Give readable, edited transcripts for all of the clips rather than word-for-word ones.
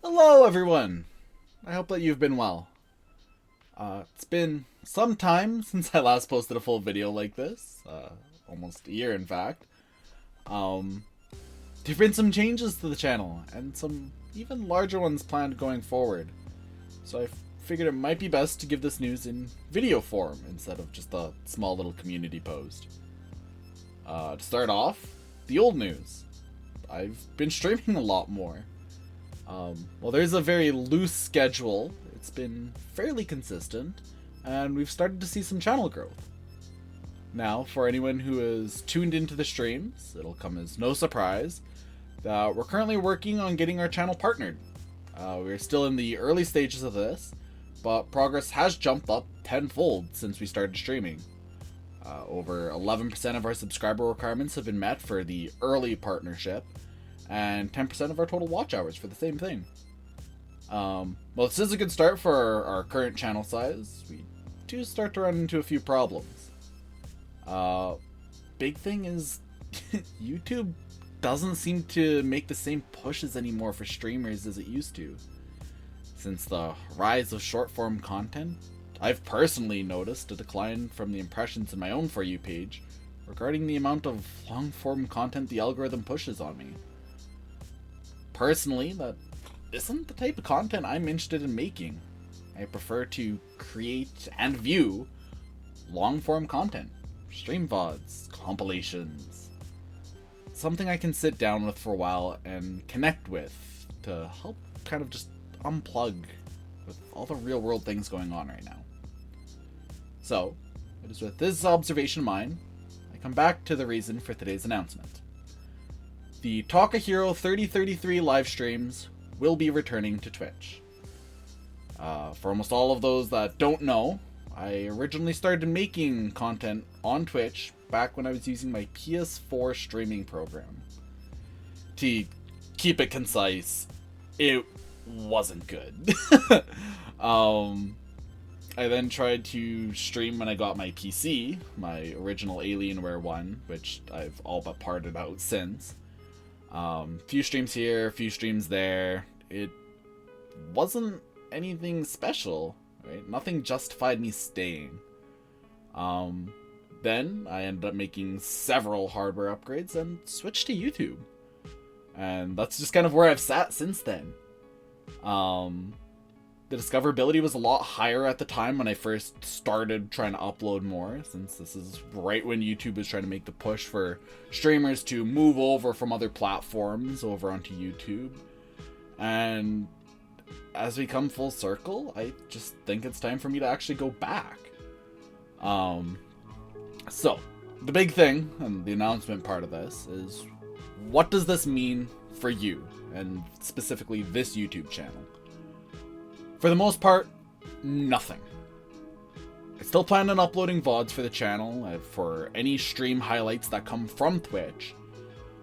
Hello, everyone! I hope that you've been well. It's been some time since I last posted a full video like this. Almost a year, in fact. Um, there've been some changes to the channel, and some even larger ones planned going forward. So I figured it might be best to give this news in video form instead of just a small little community post. To start off, the old news. I've been streaming a lot more. Well, there's a very loose schedule. It's been fairly consistent, and we've started to see some channel growth. Now, for anyone who is tuned into the streams, it'll come as no surprise that we're currently working on getting our channel partnered. We're still in the early stages of this, but progress has jumped up tenfold since we started streaming. Over 11% of our subscriber requirements have been met for the early partnership, and 10% of our total watch hours for the same thing. Well, this is a good start for our current channel size. We do start to run into a few problems. Big thing is YouTube doesn't seem to make the same pushes anymore for streamers as it used to. Since the rise of short-form content, I've personally noticed a decline from the impressions in my own For You page regarding the amount of long-form content the algorithm pushes on me. Personally, that isn't the type of content I'm interested in making. I prefer to create and view long-form content, stream VODs, compilations, something I can sit down with for a while and connect with to help kind of just unplug with all the real-world things going on right now. So, it is with this observation in mind, I come back to the reason for today's announcement. The Takahiro 3033 live streams will be returning to Twitch. For almost all of those that don't know, I originally started making content on Twitch back when I was using my PS4 streaming program. To keep it concise, it wasn't good. I then tried to stream when I got my PC, my original Alienware one, which I've all but parted out since. Few streams here, few streams there. It wasn't anything special, right? Nothing justified me staying. Then I ended up making several hardware upgrades and switched to YouTube. And that's just kind of where I've sat since then. The discoverability was a lot higher at the time when I first started trying to upload more, since this is right when YouTube was trying to make the push for streamers to move over from other platforms over onto YouTube. And as we come full circle, I just think it's time for me to actually go back. So, the big thing, and the announcement part of this, is what does this mean for you, and specifically this YouTube channel? For the most part, nothing. I still plan on uploading VODs for the channel, for any stream highlights that come from Twitch.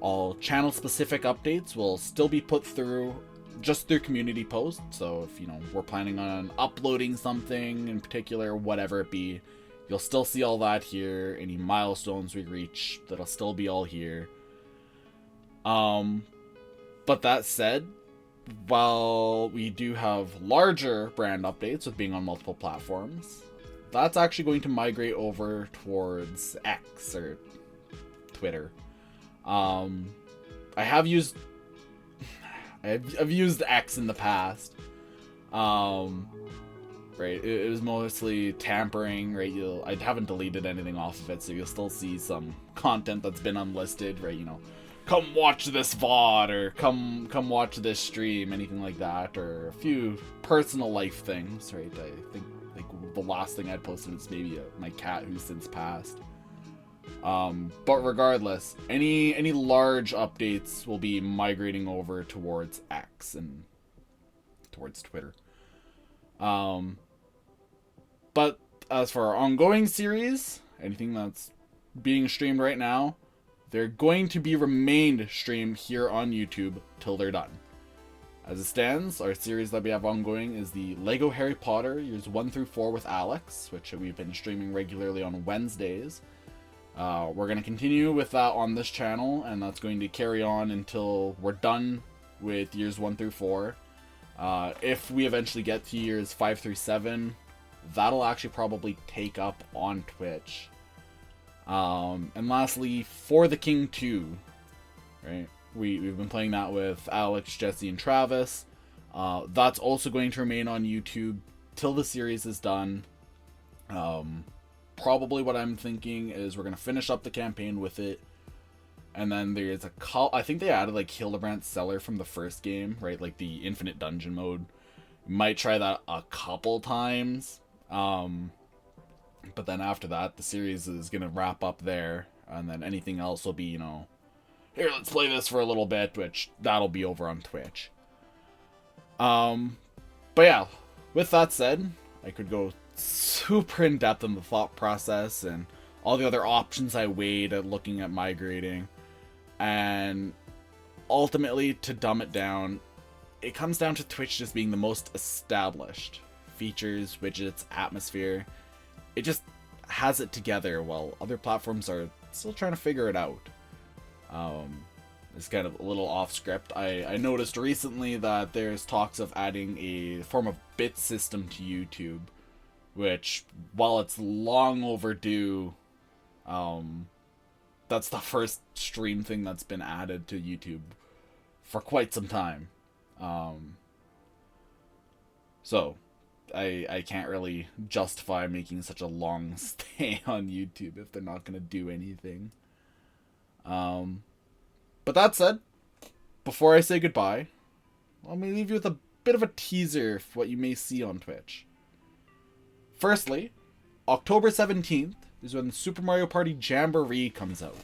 All channel-specific updates will still be put through just through community posts, so if, we're planning on uploading something in particular, whatever it be, you'll still see all that here. Any milestones we reach, that'll still be all here. But that said, while we do have larger brand updates with being on multiple platforms, that's actually going to migrate over towards X or Twitter. I've used X in the past. Right, it was mostly tampering, right? I haven't deleted anything off of it, so you'll still see some content that's been unlisted, right? Come watch this VOD, or come watch this stream, anything like that, or a few personal life things, right? I think the last thing I posted was maybe my cat who's since passed. But regardless, any large updates will be migrating over towards X and towards Twitter. But as for our ongoing series, anything that's being streamed right now, they're going to be remained streamed here on YouTube till they're done. As it stands, our series that we have ongoing is the Lego Harry Potter years 1 through 4 with Alex, which we've been streaming regularly on Wednesdays. We're going to continue with that on this channel, and that's going to carry on until we're done with years 1 through 4. If we eventually get to years 5 through 7, that'll actually probably take up on Twitch. And lastly, For the King 2, right? We've been playing that with Alex, Jesse, and Travis. That's also going to remain on YouTube till the series is done. Probably what I'm thinking is we're going to finish up the campaign with it. And then there's I think they added like Hildebrandt's Cellar from the first game, right? Like the infinite dungeon mode. Might try that a couple times. But then after that, the series is going to wrap up there. And then anything else will be, you know, here, let's play this for a little bit, which that'll be over on Twitch. But yeah, with that said, I could go super in depth in the thought process and all the other options I weighed at looking at migrating. And ultimately, to dumb it down, it comes down to Twitch just being the most established. Features, widgets, atmosphere. It just has it together while other platforms are still trying to figure it out. It's kind of a little off script. I noticed recently that there's talks of adding a form of bit system to YouTube, which, while it's long overdue, that's the first stream thing that's been added to YouTube for quite some time. So I can't really justify making such a long stay on YouTube if they're not going to do anything. But that said, before I say goodbye, let me leave you with a bit of a teaser of what you may see on Twitch. Firstly, October 17th is when the Super Mario Party Jamboree comes out.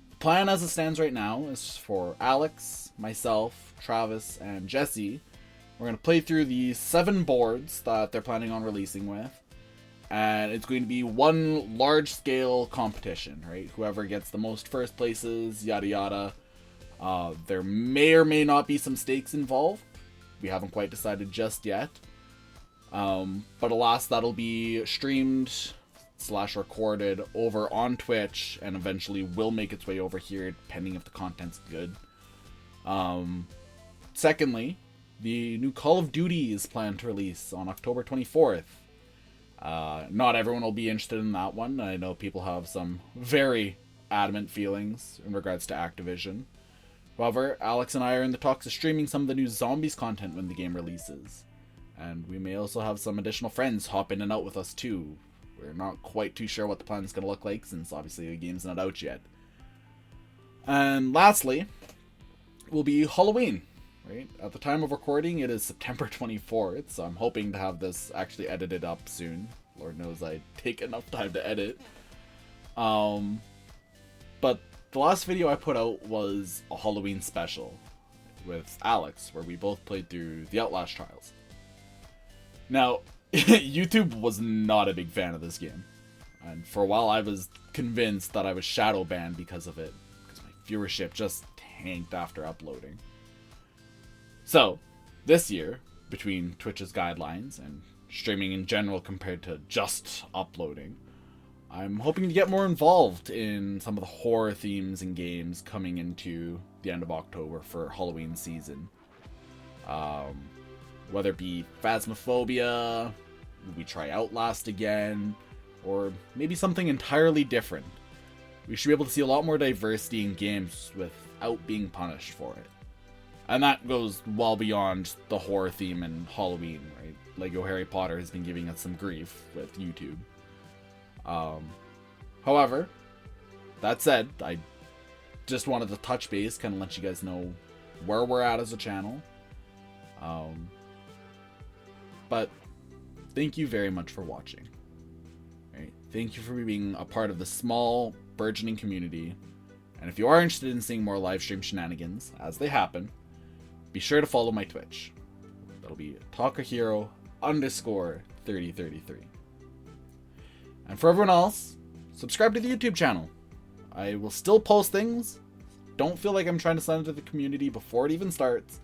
The plan as it stands right now is for Alex, myself, Travis, and Jesse. We're going to play through the 7 boards that they're planning on releasing with. And it's going to be one large-scale competition, right? Whoever gets the most first places, yada yada. There may or may not be some stakes involved. We haven't quite decided just yet. But alas, that'll be streamed / recorded over on Twitch, and eventually will make its way over here, depending if the content's good. Secondly, the new Call of Duty is planned to release on October 24th. Not everyone will be interested in that one. I know people have some very adamant feelings in regards to Activision. However, Alex and I are in the talks of streaming some of the new Zombies content when the game releases. And we may also have some additional friends hop in and out with us too. We're not quite too sure what the plan is going to look like, since obviously the game's not out yet. And lastly, will be Halloween. Right? At the time of recording, it is September 24th, so I'm hoping to have this actually edited up soon. Lord knows I take enough time to edit. But the last video I put out was a Halloween special with Alex, where we both played through the Outlast Trials. Now, YouTube was not a big fan of this game. And for a while I was convinced that I was shadow banned because of it, because my viewership just tanked after uploading. So, this year, between Twitch's guidelines and streaming in general compared to just uploading, I'm hoping to get more involved in some of the horror themes and games coming into the end of October for Halloween season. Whether it be Phasmophobia, we try Outlast again, or maybe something entirely different. We should be able to see a lot more diversity in games without being punished for it. And that goes well beyond the horror theme and Halloween, right? Lego Harry Potter has been giving us some grief with YouTube. However, that said, I just wanted to touch base, kind of let you guys know where we're at as a channel. But thank you very much for watching. Right? Thank you for being a part of the small, burgeoning community. And if you are interested in seeing more live stream shenanigans, as they happen, be sure to follow my Twitch. That'll be Takahiro_3033. And for everyone else, subscribe to the YouTube channel. I will still post things. Don't feel like I'm trying to send it to the community before it even starts.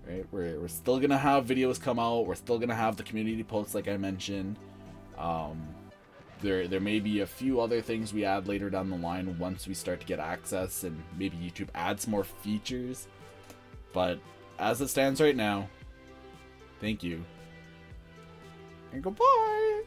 Right? We're still gonna have videos come out. We're still gonna have the community posts like I mentioned. There may be a few other things we add later down the line once we start to get access and maybe YouTube adds more features. But as it stands right now, Thank you. And goodbye!